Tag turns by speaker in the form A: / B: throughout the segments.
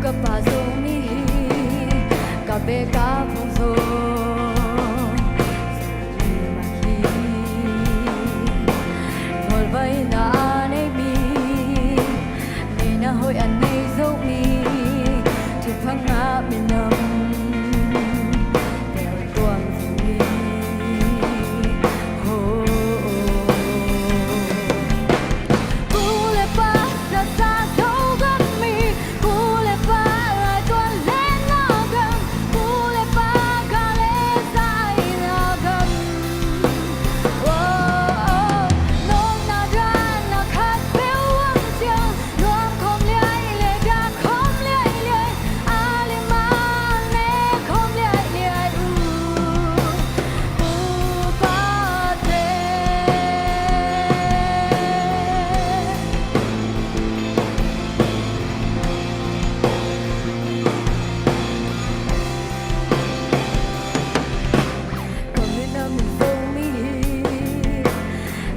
A: kapazumi kabe kapunzo mahi tholvai na nei mi nei na hoi an nei zo mi thu phang nga minam tel tuam mi ho pule pa sa sa zo gam mi pule pa lai tuan le na gam pule pa ka le sai na gam oh nong na ra na khat pe wang chiang nuam khom lai le da khom lai le ali ma ne khom lai le u pa te Kamina mi zomi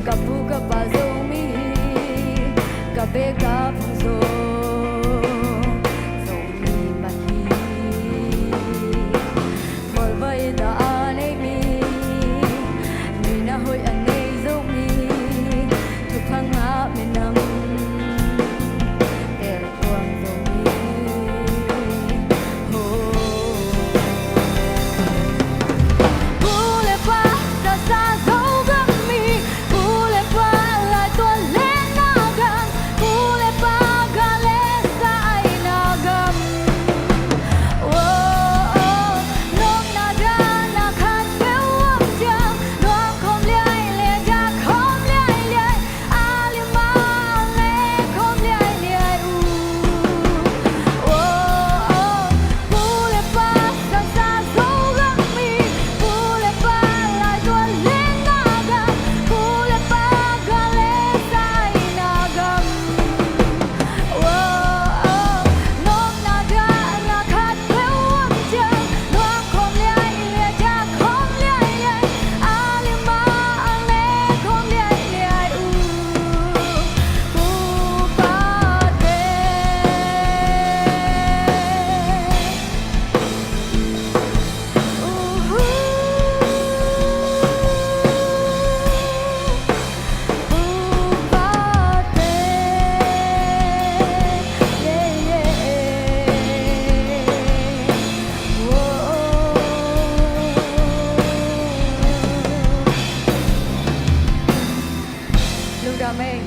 A: kapu kapazomi kabe kapuzo zomi mahi tholvai na anei mi nei na hoi an nei zomi thu phang nga minam el tuam zomi ho pule pa sa sa zo gam mi pule pa lai tuan le na gam pule pa ga le sai na gam oh nong na ra na khat pe wang chiang nuam khom lai le da khom lai le ali ma le khom lai le oh pule pa sa sa zo gam mi pule pa lai tuan le na gam pule pa ga le sai na gam oh nong na ra na khat pe wang chiang nuam khom lai le da khom lai le ali ma le khom lai le u pa te Lưu Đam Mê